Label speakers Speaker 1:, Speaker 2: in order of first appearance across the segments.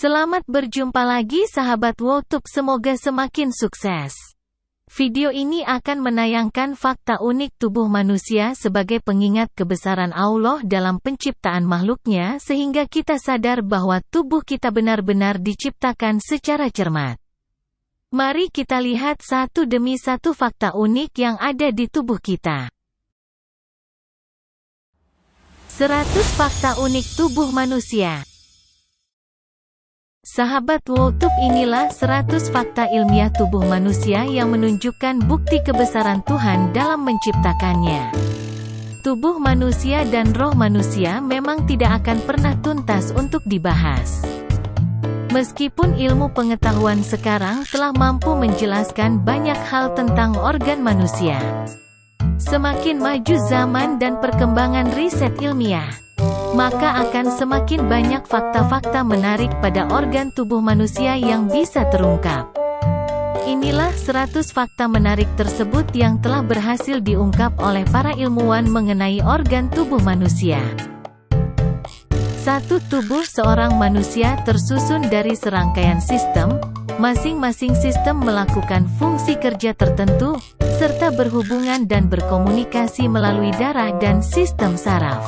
Speaker 1: Selamat berjumpa lagi sahabat WOWTube, semoga semakin sukses. Video ini akan menayangkan fakta unik tubuh manusia sebagai pengingat kebesaran Allah dalam penciptaan makhluknya sehingga kita sadar bahwa tubuh kita benar-benar diciptakan secara cermat. Mari kita lihat satu demi satu fakta unik yang ada di tubuh kita. 100 fakta unik tubuh manusia. Sahabat WOWTube, inilah 100 fakta ilmiah tubuh manusia yang menunjukkan bukti kebesaran Tuhan dalam menciptakannya. Tubuh manusia dan roh manusia memang tidak akan pernah tuntas untuk dibahas. Meskipun ilmu pengetahuan sekarang telah mampu menjelaskan banyak hal tentang organ manusia. Semakin maju zaman dan perkembangan riset ilmiah, maka akan semakin banyak fakta-fakta menarik pada organ tubuh manusia yang bisa terungkap. Inilah 100 fakta menarik tersebut yang telah berhasil diungkap oleh para ilmuwan mengenai organ tubuh manusia. 1. Tubuh seorang manusia tersusun dari serangkaian sistem. Masing-masing sistem melakukan fungsi kerja tertentu, serta berhubungan dan berkomunikasi melalui darah dan sistem saraf.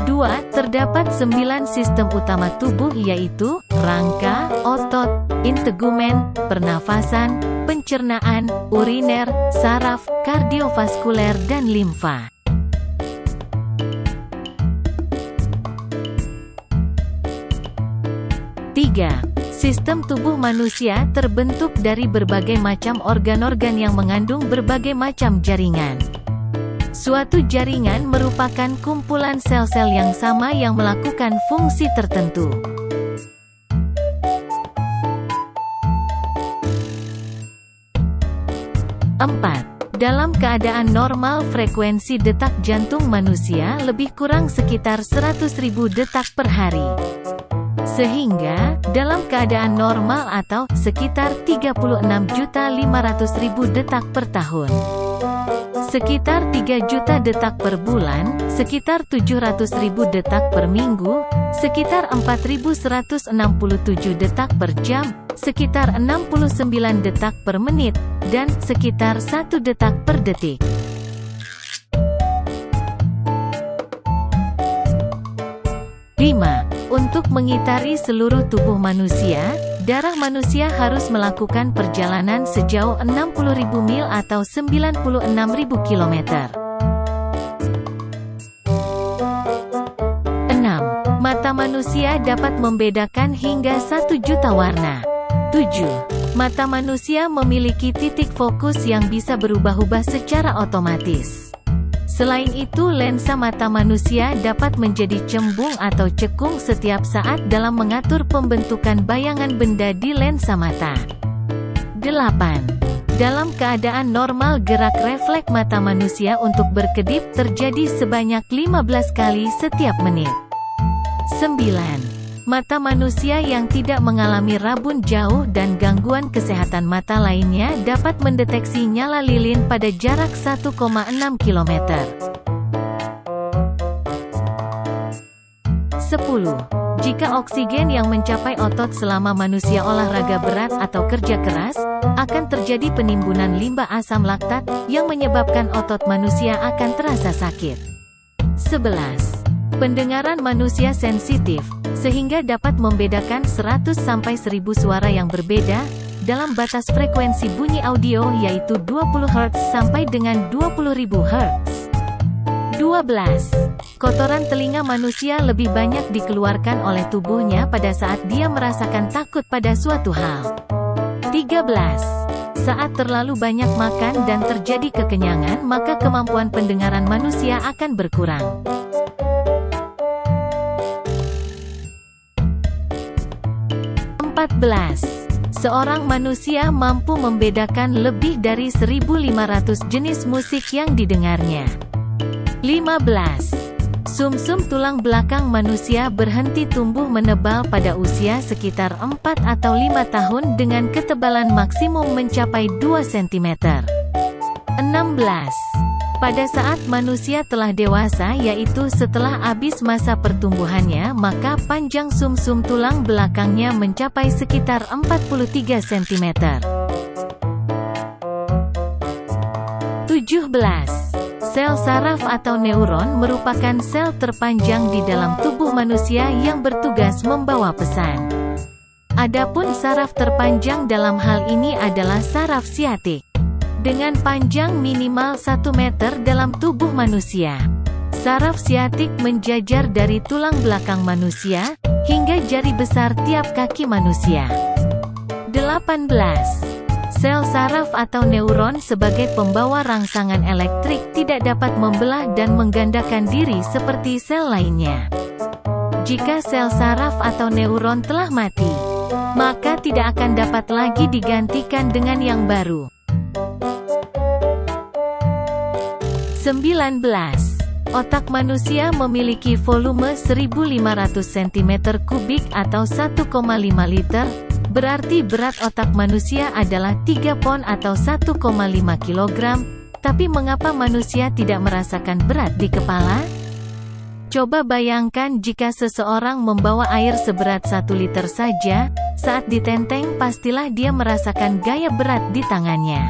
Speaker 1: 2. Terdapat 9 sistem utama tubuh, yaitu rangka, otot, integumen, pernafasan, pencernaan, uriner, saraf, kardiovaskuler dan limfa. 3. Sistem tubuh manusia terbentuk dari berbagai macam organ-organ yang mengandung berbagai macam jaringan. Suatu jaringan merupakan kumpulan sel-sel yang sama yang melakukan fungsi tertentu. 4. Dalam keadaan normal, frekuensi detak jantung manusia lebih kurang sekitar 100.000 detak per hari. Sehingga, dalam keadaan normal atau sekitar 36.500.000 detak per tahun, sekitar 3 juta detak per bulan, sekitar 700.000 detak per minggu, sekitar 4.167 detak per jam, sekitar 69 detak per menit, dan sekitar 1 detak per detik. 5. Untuk mengitari seluruh tubuh manusia, darah manusia harus melakukan perjalanan sejauh 60.000 mil atau 96.000 km. 6. Mata manusia dapat membedakan hingga 1 juta warna. 7. Mata manusia memiliki titik fokus yang bisa berubah-ubah secara otomatis. Selain itu, lensa mata manusia dapat menjadi cembung atau cekung setiap saat dalam mengatur pembentukan bayangan benda di lensa mata. 8. Dalam keadaan normal, gerak refleks mata manusia untuk berkedip terjadi sebanyak 15 kali setiap menit. 9. Mata manusia yang tidak mengalami rabun jauh dan gangguan kesehatan mata lainnya dapat mendeteksi nyala lilin pada jarak 1,6 km. 10. Jika oksigen yang mencapai otot selama manusia olahraga berat atau kerja keras, akan terjadi penimbunan limbah asam laktat yang menyebabkan otot manusia akan terasa sakit. 11. Pendengaran manusia sensitif, sehingga dapat membedakan 100 sampai 1000 suara yang berbeda dalam batas frekuensi bunyi audio, yaitu 20 Hz sampai dengan 20.000 Hz. 12. Kotoran telinga manusia lebih banyak dikeluarkan oleh tubuhnya pada saat dia merasakan takut pada suatu hal. 13. Saat terlalu banyak makan dan terjadi kekenyangan, maka kemampuan pendengaran manusia akan berkurang. 14. Seorang manusia mampu membedakan lebih dari 1.500 jenis musik yang didengarnya. 15. Sumsum tulang belakang manusia berhenti tumbuh menebal pada usia sekitar 4 atau 5 tahun dengan ketebalan maksimum mencapai 2 cm. 16. Pada saat manusia telah dewasa, yaitu setelah habis masa pertumbuhannya, maka panjang sumsum tulang belakangnya mencapai sekitar 43 cm. 17. Sel saraf atau neuron merupakan sel terpanjang di dalam tubuh manusia yang bertugas membawa pesan. Adapun saraf terpanjang dalam hal ini adalah saraf siatik, dengan panjang minimal 1 meter dalam tubuh manusia. Saraf siatik menjajar dari tulang belakang manusia, hingga jari besar tiap kaki manusia. 18. Sel saraf atau neuron sebagai pembawa rangsangan elektrik tidak dapat membelah dan menggandakan diri seperti sel lainnya. Jika sel saraf atau neuron telah mati, maka tidak akan dapat lagi digantikan dengan yang baru. 19. Otak manusia memiliki volume 1500 cm3 atau 1,5 liter, berarti berat otak manusia adalah 3 pon atau 1,5 kg. Tapi mengapa manusia tidak merasakan berat di kepala? Coba bayangkan jika seseorang membawa air seberat 1 liter saja, saat ditenteng pastilah dia merasakan gaya berat di tangannya.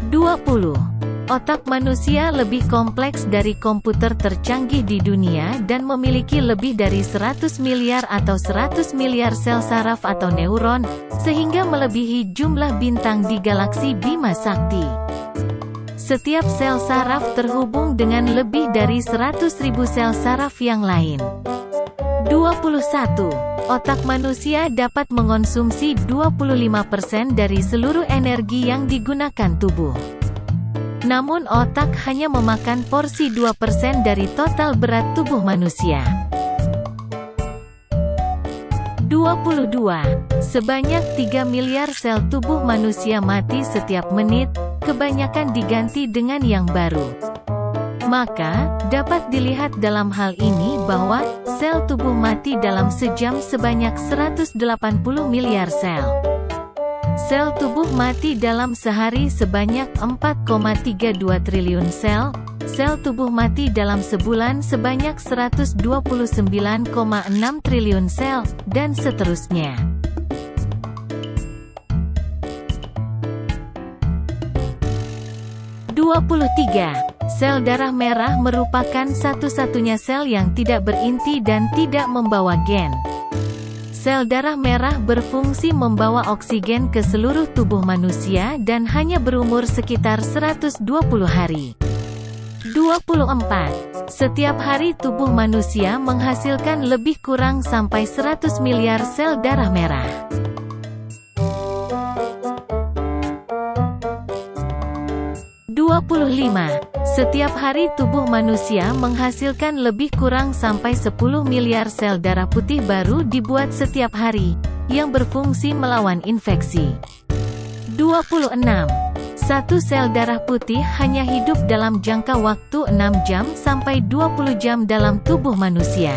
Speaker 1: 20. Otak manusia lebih kompleks dari komputer tercanggih di dunia dan memiliki lebih dari 100 miliar atau 100 miliar sel saraf atau neuron, sehingga melebihi jumlah bintang di galaksi Bima Sakti. Setiap sel saraf terhubung dengan lebih dari 100.000 sel saraf yang lain. 21. Otak manusia dapat mengonsumsi 25% dari seluruh energi yang digunakan tubuh. Namun otak hanya memakan porsi 2% dari total berat tubuh manusia. 22. Sebanyak 3 miliar sel tubuh manusia mati setiap menit, kebanyakan diganti dengan yang baru. Maka, dapat dilihat dalam hal ini bahwa, sel tubuh mati dalam sejam sebanyak 180 miliar sel. Sel tubuh mati dalam sehari sebanyak 4,32 triliun sel, sel tubuh mati dalam sebulan sebanyak 129,6 triliun sel, dan seterusnya. Sel darah merah merupakan satu-satunya sel yang tidak berinti dan tidak membawa gen. Sel darah merah berfungsi membawa oksigen ke seluruh tubuh manusia dan hanya berumur sekitar 120 hari. 24. Setiap hari tubuh manusia menghasilkan lebih kurang sampai 100 miliar sel darah merah. 25. Setiap hari tubuh manusia menghasilkan lebih kurang sampai 10 miliar sel darah putih baru dibuat setiap hari, yang berfungsi melawan infeksi. 26. Satu sel darah putih hanya hidup dalam jangka waktu 6 jam sampai 20 jam dalam tubuh manusia.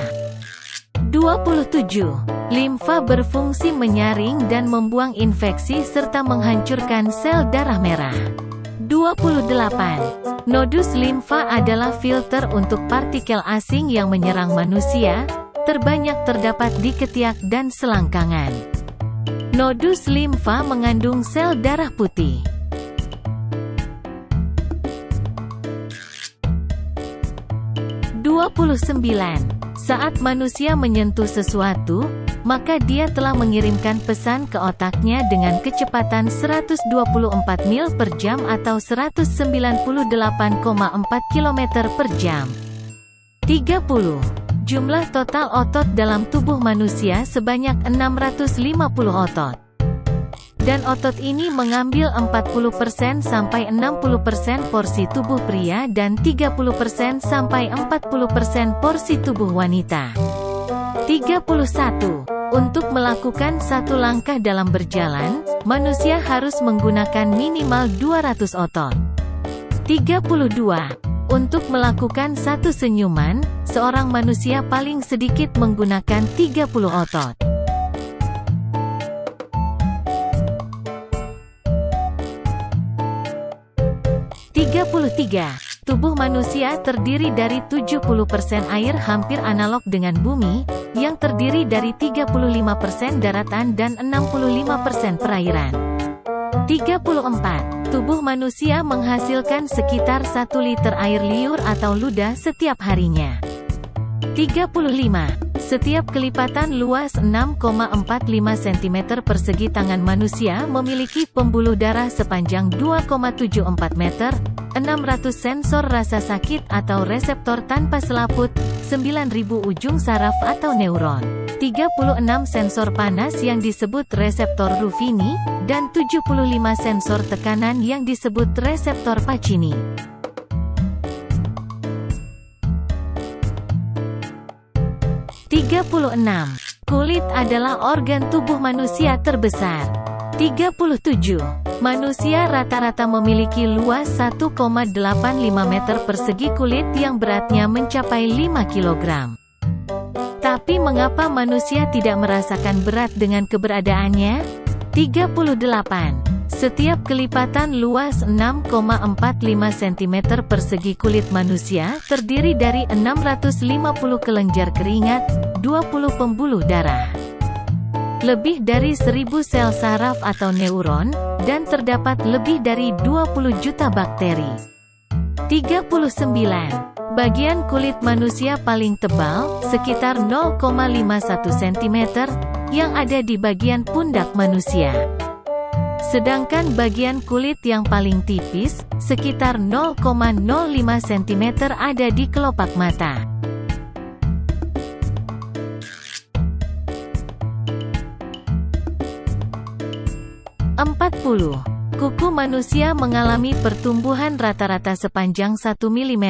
Speaker 1: 27. Limfa berfungsi menyaring dan membuang infeksi serta menghancurkan sel darah merah. 28. Nodus limfa adalah filter untuk partikel asing yang menyerang manusia, terbanyak terdapat di ketiak dan selangkangan. Nodus limfa mengandung sel darah putih. 29. Saat manusia menyentuh sesuatu, maka dia telah mengirimkan pesan ke otaknya dengan kecepatan 124 mil per jam atau 198,4 km per jam. 30. Jumlah total otot dalam tubuh manusia sebanyak 650 otot. Dan otot ini mengambil 40% sampai 60% porsi tubuh pria dan 30% sampai 40% porsi tubuh wanita. 31. Untuk melakukan satu langkah dalam berjalan, manusia harus menggunakan minimal 200 otot. 32. Untuk melakukan satu senyuman, seorang manusia paling sedikit menggunakan 30 otot. 33. 33. Tubuh manusia terdiri dari 70% air hampir analog dengan bumi, yang terdiri dari 35% daratan dan 65% perairan. 34. Tubuh manusia menghasilkan sekitar 1 liter air liur atau ludah setiap harinya. 35. Setiap kelipatan luas 6,45 cm persegi tangan manusia memiliki pembuluh darah sepanjang 2,74 meter, 600 sensor rasa sakit atau reseptor tanpa selaput, 9.000 ujung saraf atau neuron, 36 sensor panas yang disebut reseptor Ruffini, dan 75 sensor tekanan yang disebut reseptor Pacini. 36. Kulit adalah organ tubuh manusia terbesar. 37. Manusia rata-rata memiliki luas 1,85 meter persegi kulit yang beratnya mencapai 5 kg. Tapi mengapa manusia tidak merasakan berat dengan keberadaannya? 38. Setiap kelipatan luas 6,45 cm persegi kulit manusia terdiri dari 650 kelenjar keringat, 20 pembuluh darah, lebih dari 1000 sel saraf atau neuron, dan terdapat lebih dari 20 juta bakteri. 39. Bagian kulit manusia paling tebal, sekitar 0,51 cm, yang ada di bagian pundak manusia. Sedangkan bagian kulit yang paling tipis, sekitar 0,05 cm ada di kelopak mata. 40. Kuku manusia mengalami pertumbuhan rata-rata sepanjang 1 mm,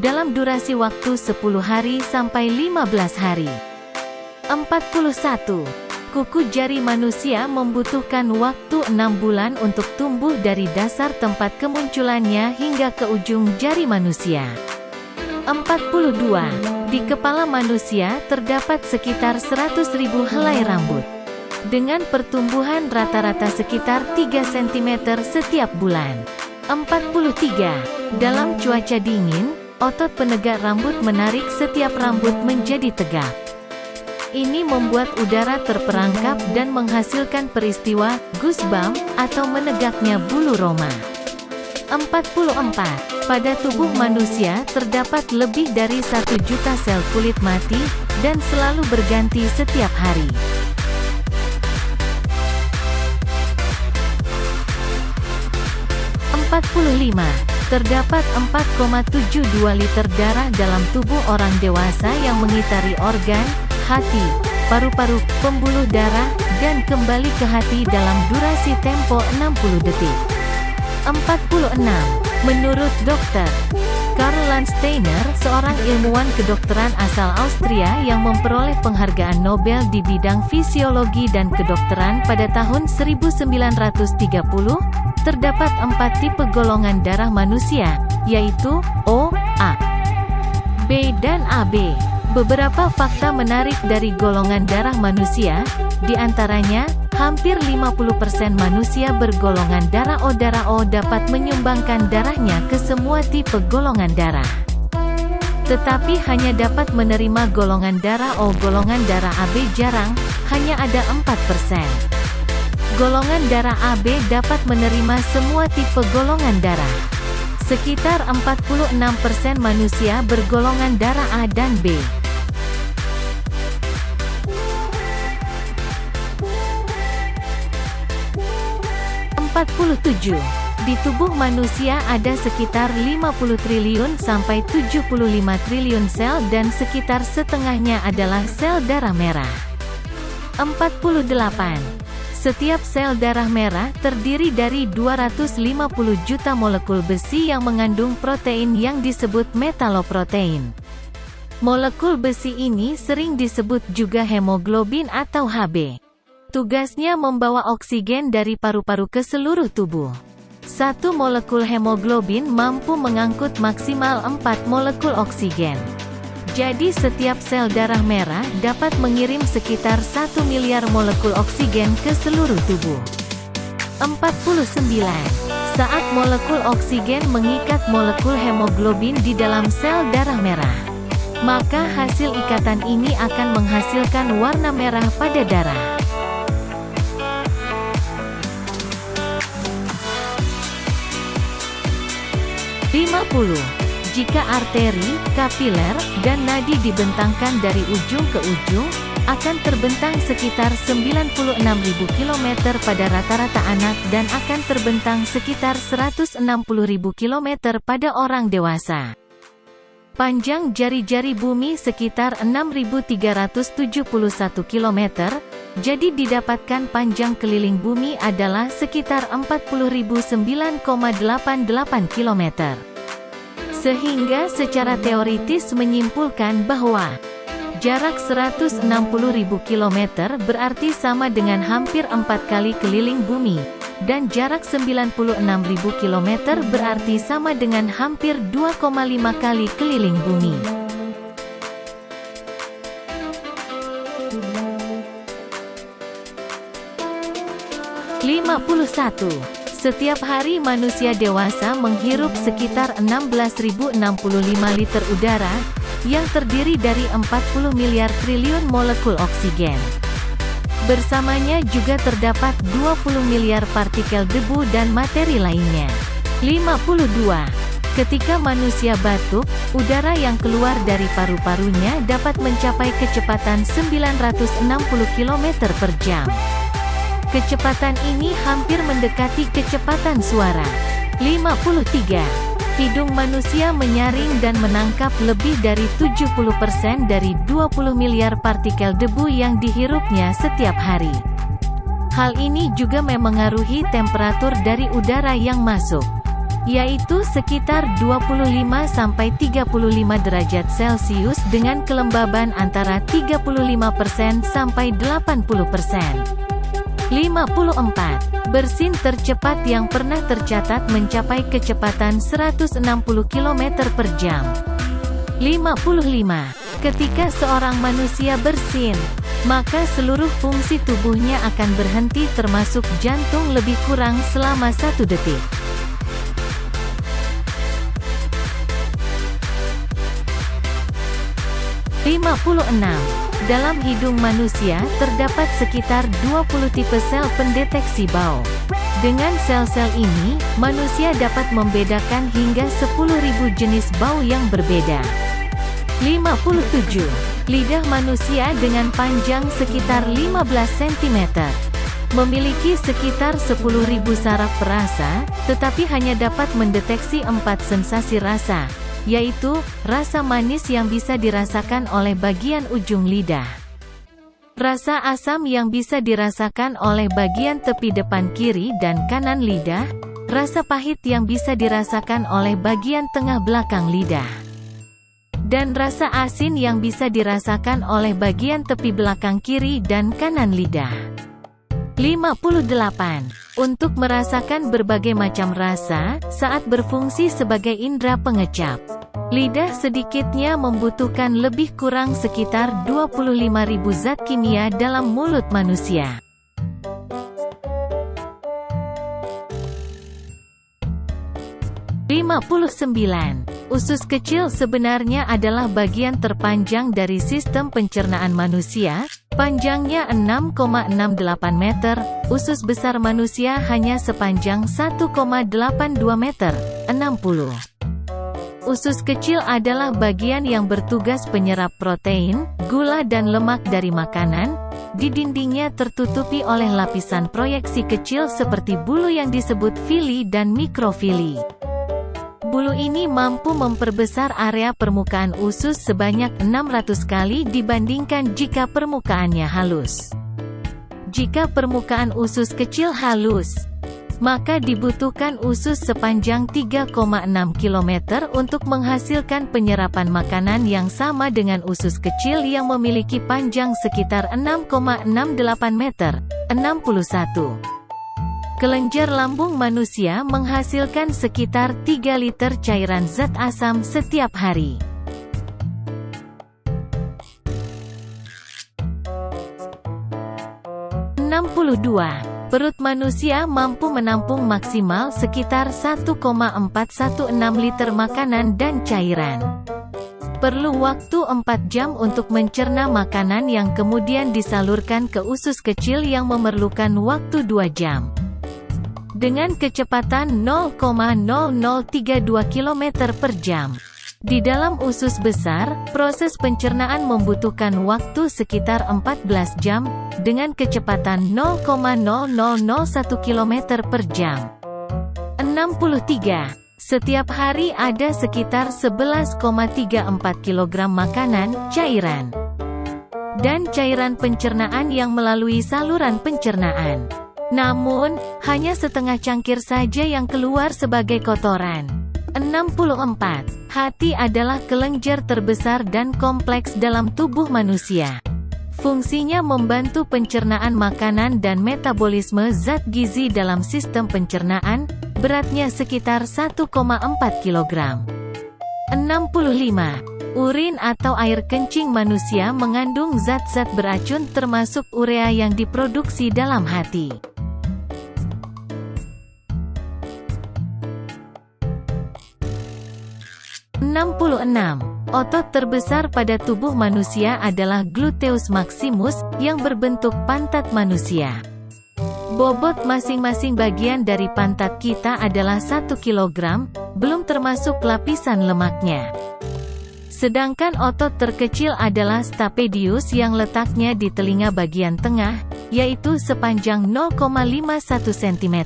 Speaker 1: dalam durasi waktu 10 hari sampai 15 hari. 41. Kuku jari manusia membutuhkan waktu 6 bulan untuk tumbuh dari dasar tempat kemunculannya hingga ke ujung jari manusia. 42. Di kepala manusia terdapat sekitar 100.000 helai rambut, dengan pertumbuhan rata-rata sekitar 3 cm setiap bulan. 43. Dalam cuaca dingin, otot penegak rambut menarik setiap rambut menjadi tegak. Ini membuat udara terperangkap dan menghasilkan peristiwa goosebump atau menegaknya bulu roma. 44. Pada tubuh manusia terdapat lebih dari 1 juta sel kulit mati, dan selalu berganti setiap hari. 45. Terdapat 4,72 liter darah dalam tubuh orang dewasa yang mengitari organ, hati, paru-paru, pembuluh darah, dan kembali ke hati dalam durasi tempo 60 detik. 46. Menurut Dr. Karl Landsteiner, seorang ilmuwan kedokteran asal Austria yang memperoleh penghargaan Nobel di bidang fisiologi dan kedokteran pada tahun 1930, terdapat 4 tipe golongan darah manusia, yaitu O, A, B dan AB. Beberapa fakta menarik dari golongan darah manusia, di antaranya, hampir 50% manusia bergolongan darah O. Darah O dapat menyumbangkan darahnya ke semua tipe golongan darah, tetapi hanya dapat menerima golongan darah O. Golongan darah AB jarang, hanya ada 4%. Golongan darah AB dapat menerima semua tipe golongan darah. Sekitar 46% manusia bergolongan darah A dan B. 47. Di tubuh manusia ada sekitar 50 triliun sampai 75 triliun sel dan sekitar setengahnya adalah sel darah merah. 48. Setiap sel darah merah terdiri dari 250 juta molekul besi yang mengandung protein yang disebut metaloprotein. Molekul besi ini sering disebut juga hemoglobin atau Hb. Tugasnya membawa oksigen dari paru-paru ke seluruh tubuh. Satu molekul hemoglobin mampu mengangkut maksimal 4 molekul oksigen. Jadi setiap sel darah merah dapat mengirim sekitar 1 miliar molekul oksigen ke seluruh tubuh. 49. Saat molekul oksigen mengikat molekul hemoglobin di dalam sel darah merah, maka hasil ikatan ini akan menghasilkan warna merah pada darah. Jika arteri, kapiler, dan nadi dibentangkan dari ujung ke ujung, akan terbentang sekitar 96.000 km pada rata-rata anak dan akan terbentang sekitar 160.000 km pada orang dewasa. Panjang jari-jari bumi sekitar 6.371 km, jadi didapatkan panjang keliling bumi adalah sekitar 40.009,88 km. Sehingga secara teoritis menyimpulkan bahwa jarak 160.000 km berarti sama dengan hampir 4 kali keliling bumi, dan jarak 96.000 km berarti sama dengan hampir 2,5 kali keliling bumi. Setiap hari manusia dewasa menghirup sekitar 16.065 liter udara, yang terdiri dari 40 miliar triliun molekul oksigen. Bersamanya juga terdapat 20 miliar partikel debu dan materi lainnya. 52. Ketika manusia batuk, udara yang keluar dari paru-parunya dapat mencapai kecepatan 960 km per jam. Kecepatan ini hampir mendekati kecepatan suara. 53. Hidung manusia menyaring dan menangkap lebih dari 70% dari 20 miliar partikel debu yang dihirupnya setiap hari. Hal ini juga memengaruhi temperatur dari udara yang masuk, yaitu sekitar 25-35 derajat Celcius dengan kelembaban antara 35% sampai 80%. 54. Bersin tercepat yang pernah tercatat mencapai kecepatan 160 km per jam. 55. Ketika seorang manusia bersin, maka seluruh fungsi tubuhnya akan berhenti termasuk jantung lebih kurang selama 1 detik. 56. Dalam hidung manusia terdapat sekitar 20 tipe sel pendeteksi bau. Dengan sel-sel ini, manusia dapat membedakan hingga 10.000 jenis bau yang berbeda. 57. Lidah manusia dengan panjang sekitar 15 cm. Memiliki sekitar 10.000 saraf perasa, tetapi hanya dapat mendeteksi 4 sensasi rasa, yaitu, rasa manis yang bisa dirasakan oleh bagian ujung lidah, rasa asam yang bisa dirasakan oleh bagian tepi depan kiri dan kanan lidah, rasa pahit yang bisa dirasakan oleh bagian tengah belakang lidah, dan rasa asin yang bisa dirasakan oleh bagian tepi belakang kiri dan kanan lidah. 58. Untuk merasakan berbagai macam rasa, saat berfungsi sebagai indera pengecap, lidah sedikitnya membutuhkan lebih kurang sekitar 25.000 zat kimia dalam mulut manusia. 59. Usus kecil sebenarnya adalah bagian terpanjang dari sistem pencernaan manusia, panjangnya 6,68 meter, usus besar manusia hanya sepanjang 1,82 meter, 60. Usus kecil adalah bagian yang bertugas penyerap protein, gula dan lemak dari makanan. Di dindingnya tertutupi oleh lapisan proyeksi kecil seperti bulu yang disebut vili dan mikrofili. Bulu ini mampu memperbesar area permukaan usus sebanyak 600 kali dibandingkan jika permukaannya halus. Jika permukaan usus kecil halus, maka dibutuhkan usus sepanjang 3,6 km untuk menghasilkan penyerapan makanan yang sama dengan usus kecil yang memiliki panjang sekitar 6,68 meter, 61. Kelenjar lambung manusia menghasilkan sekitar 3 liter cairan zat asam setiap hari. Perut manusia mampu menampung maksimal sekitar 1,416 liter makanan dan cairan. Perlu waktu 4 jam untuk mencerna makanan yang kemudian disalurkan ke usus kecil yang memerlukan waktu 2 jam. Dengan kecepatan 0,0032 km per jam. Di dalam usus besar, proses pencernaan membutuhkan waktu sekitar 14 jam, dengan kecepatan 0,0001 km per jam. 63. Setiap hari ada sekitar 11,34 kg makanan, cairan, dan cairan pencernaan yang melalui saluran pencernaan. Namun, hanya setengah cangkir saja yang keluar sebagai kotoran. 64. Hati adalah kelenjar terbesar dan kompleks dalam tubuh manusia. Fungsinya membantu pencernaan makanan dan metabolisme zat gizi dalam sistem pencernaan, beratnya sekitar 1,4 kg. 65. Urin atau air kencing manusia mengandung zat-zat beracun termasuk urea yang diproduksi dalam hati. 66. Otot terbesar pada tubuh manusia adalah gluteus maximus, yang berbentuk pantat manusia. Bobot masing-masing bagian dari pantat kita adalah 1 kg, belum termasuk lapisan lemaknya. Sedangkan otot terkecil adalah stapedius yang letaknya di telinga bagian tengah, yaitu sepanjang 0,51 cm.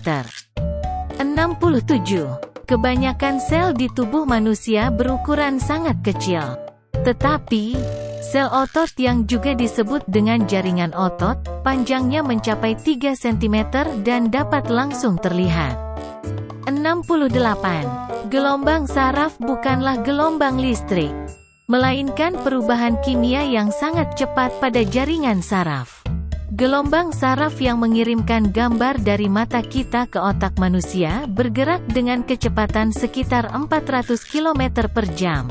Speaker 1: 67. Kebanyakan sel di tubuh manusia berukuran sangat kecil. Tetapi, sel otot yang juga disebut dengan jaringan otot, panjangnya mencapai 3 cm dan dapat langsung terlihat. 68. Gelombang saraf bukanlah gelombang listrik, melainkan perubahan kimia yang sangat cepat pada jaringan saraf. Gelombang saraf yang mengirimkan gambar dari mata kita ke otak manusia bergerak dengan kecepatan sekitar 400 km per jam.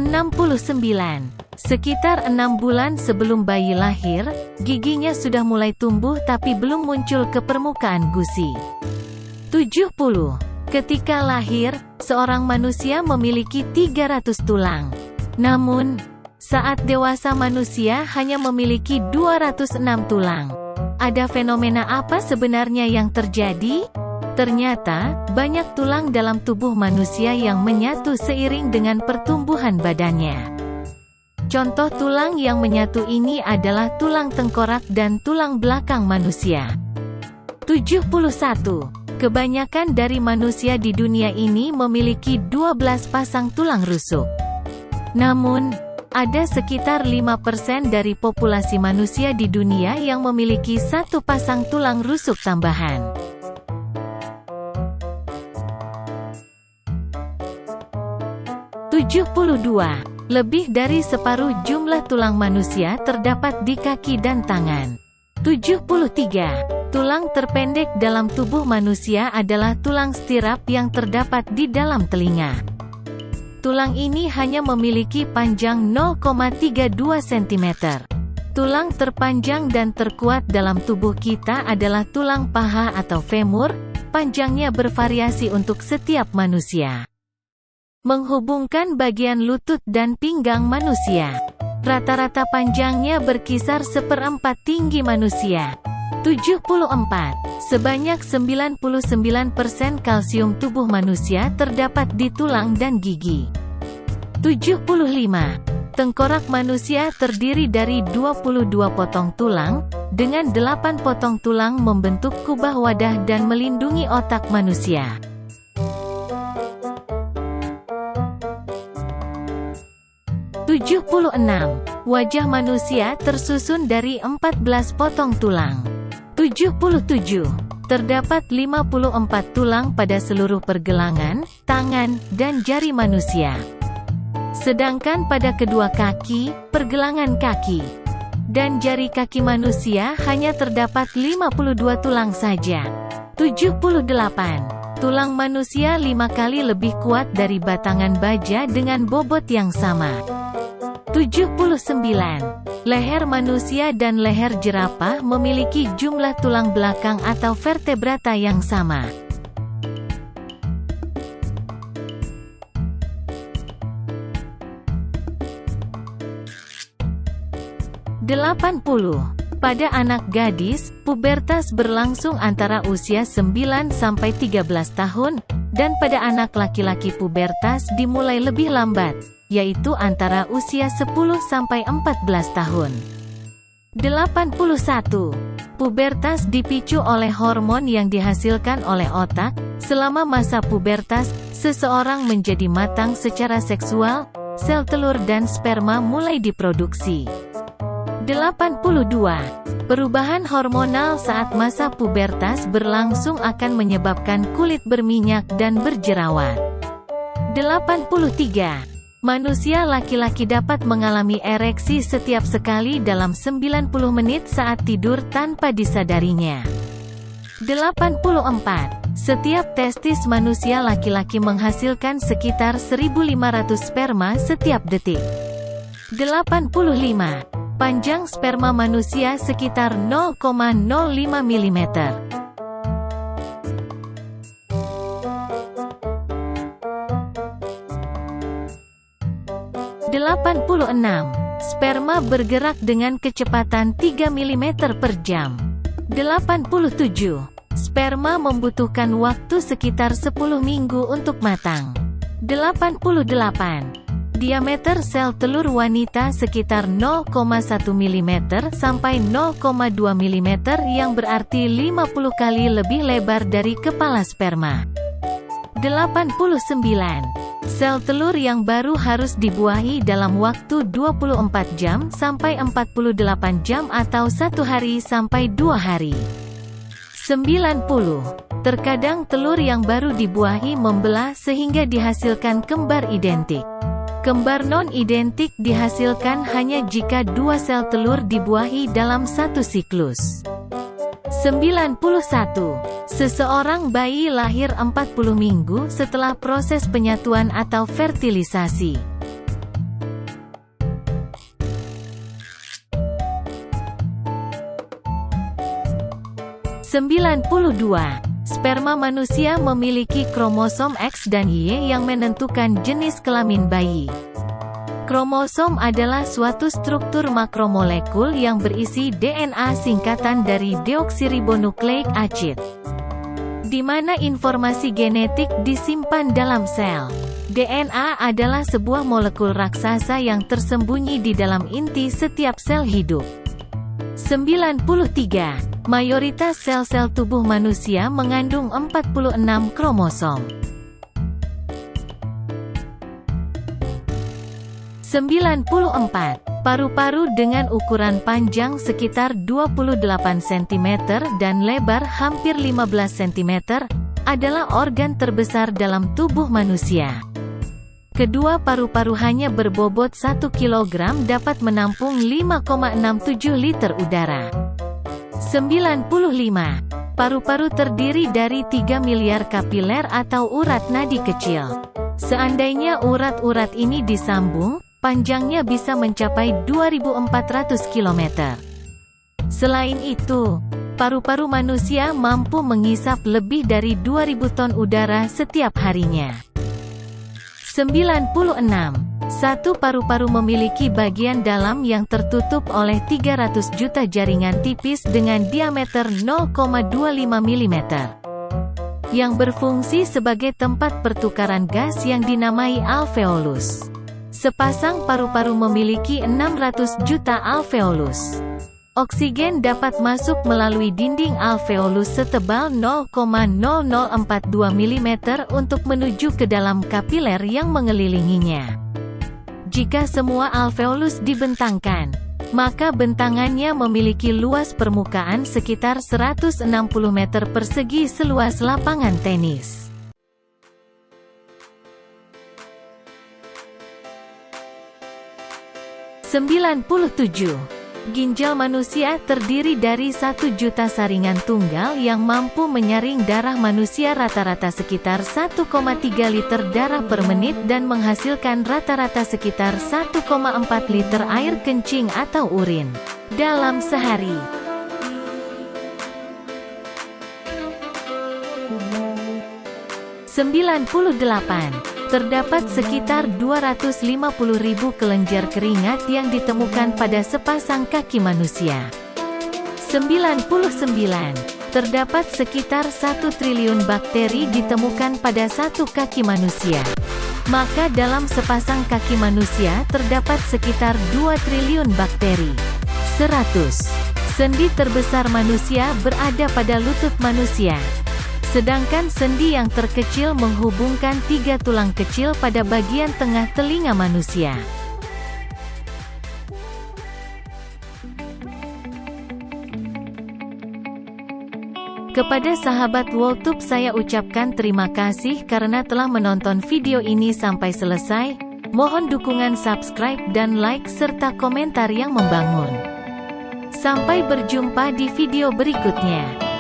Speaker 1: 69. Sekitar 6 bulan sebelum bayi lahir, giginya sudah mulai tumbuh tapi belum muncul ke permukaan gusi. 70. Ketika lahir, seorang manusia memiliki 300 tulang. Namun, saat dewasa manusia hanya memiliki 206 tulang. Ada fenomena apa sebenarnya yang terjadi? Ternyata, banyak tulang dalam tubuh manusia yang menyatu seiring dengan pertumbuhan badannya. Contoh tulang yang menyatu ini adalah tulang tengkorak dan tulang belakang manusia. 71. Kebanyakan dari manusia di dunia ini memiliki 12 pasang tulang rusuk. Namun, ada sekitar 5% dari populasi manusia di dunia yang memiliki 1 pasang tulang rusuk tambahan. 72. Lebih dari separuh jumlah tulang manusia terdapat di kaki dan tangan. 73. Tulang terpendek dalam tubuh manusia adalah tulang stirap yang terdapat di dalam telinga. Tulang ini hanya memiliki panjang 0,32 cm. Tulang terpanjang dan terkuat dalam tubuh kita adalah tulang paha atau femur, panjangnya bervariasi untuk setiap manusia. Menghubungkan bagian lutut dan pinggang manusia. Rata-rata panjangnya berkisar 1/4 tinggi manusia. 74. Sebanyak 99% kalsium tubuh manusia terdapat di tulang dan gigi. 75. Tengkorak manusia terdiri dari 22 potong tulang, dengan 8 potong tulang membentuk kubah wadah dan melindungi otak manusia. 76. Wajah manusia tersusun dari 14 potong tulang. 77. Terdapat 54 tulang pada seluruh pergelangan, tangan, dan jari manusia. Sedangkan pada kedua kaki, pergelangan kaki, dan jari kaki manusia hanya terdapat 52 tulang saja. 78. Tulang manusia 5 kali lebih kuat dari batangan baja dengan bobot yang sama. 79. Leher manusia dan leher jerapah memiliki jumlah tulang belakang atau vertebrata yang sama. 80. Pada anak gadis, pubertas berlangsung antara usia 9 sampai 13 tahun, dan pada anak laki-laki pubertas dimulai lebih lambat, yaitu antara usia 10 sampai 14 tahun. 81. Pubertas dipicu oleh hormon yang dihasilkan oleh otak. Selama masa pubertas, seseorang menjadi matang secara seksual, sel telur dan sperma mulai diproduksi. 82. Perubahan hormonal saat masa pubertas berlangsung akan menyebabkan kulit berminyak dan berjerawat. 83. Manusia laki-laki dapat mengalami ereksi setiap sekali dalam 90 menit saat tidur tanpa disadarinya. 84. Setiap testis manusia laki-laki menghasilkan sekitar 1.500 sperma setiap detik. 85. Panjang sperma manusia sekitar 0,05 mm. 86. Sperma bergerak dengan kecepatan 3 mm per jam. 87. Sperma membutuhkan waktu sekitar 10 minggu untuk matang. 88. Diameter sel telur wanita sekitar 0,1 mm sampai 0,2 mm yang berarti 50 kali lebih lebar dari kepala sperma. 89. Sel telur yang baru harus dibuahi dalam waktu 24 jam sampai 48 jam atau 1 hari sampai 2 hari. 90. Terkadang telur yang baru dibuahi membelah sehingga dihasilkan kembar identik. Kembar non-identik dihasilkan hanya jika dua sel telur dibuahi dalam satu siklus. 91. Seseorang bayi lahir 40 minggu setelah proses penyatuan atau fertilisasi. 92. Sperma manusia memiliki kromosom X dan Y yang menentukan jenis kelamin bayi. Kromosom adalah suatu struktur makromolekul yang berisi DNA singkatan dari deoksiribonukleik acid, di mana informasi genetik disimpan dalam sel. DNA adalah sebuah molekul raksasa yang tersembunyi di dalam inti setiap sel hidup. 93. Mayoritas sel-sel tubuh manusia mengandung 46 kromosom. 94. Paru-paru dengan ukuran panjang sekitar 28 cm dan lebar hampir 15 cm adalah organ terbesar dalam tubuh manusia. Kedua paru-paru hanya berbobot 1 kg dapat menampung 5,67 liter udara. 95. Paru-paru terdiri dari 3 miliar kapiler atau urat nadi kecil. Seandainya urat-urat ini disambung, panjangnya bisa mencapai 2.400 km. Selain itu, paru-paru manusia mampu mengisap lebih dari 2.000 ton udara setiap harinya. 96. Satu paru-paru memiliki bagian dalam yang tertutup oleh 300 juta jaringan tipis dengan diameter 0,25 mm, yang berfungsi sebagai tempat pertukaran gas yang dinamai alveolus. Sepasang paru-paru memiliki 600 juta alveolus. Oksigen dapat masuk melalui dinding alveolus setebal 0,0042 mm untuk menuju ke dalam kapiler yang mengelilinginya. Jika semua alveolus dibentangkan, maka bentangannya memiliki luas permukaan sekitar 160 meter persegi seluas lapangan tenis. Ginjal manusia terdiri dari 1 juta saringan tunggal yang mampu menyaring darah manusia rata-rata sekitar 1,3 liter darah per menit dan menghasilkan rata-rata sekitar 1,4 liter air kencing atau urin dalam sehari. Terdapat sekitar 250.000 kelenjar keringat yang ditemukan pada sepasang kaki manusia. 99. Terdapat sekitar 1 triliun bakteri ditemukan pada satu kaki manusia. Maka dalam sepasang kaki manusia terdapat sekitar 2 triliun bakteri. 100. Sendi terbesar manusia berada pada lutut manusia. Sedangkan sendi yang terkecil menghubungkan 3 tulang kecil pada bagian tengah telinga manusia. Kepada sahabat WOTUB saya ucapkan terima kasih karena telah menonton video ini sampai selesai. Mohon dukungan subscribe dan like serta komentar yang membangun. Sampai berjumpa di video berikutnya.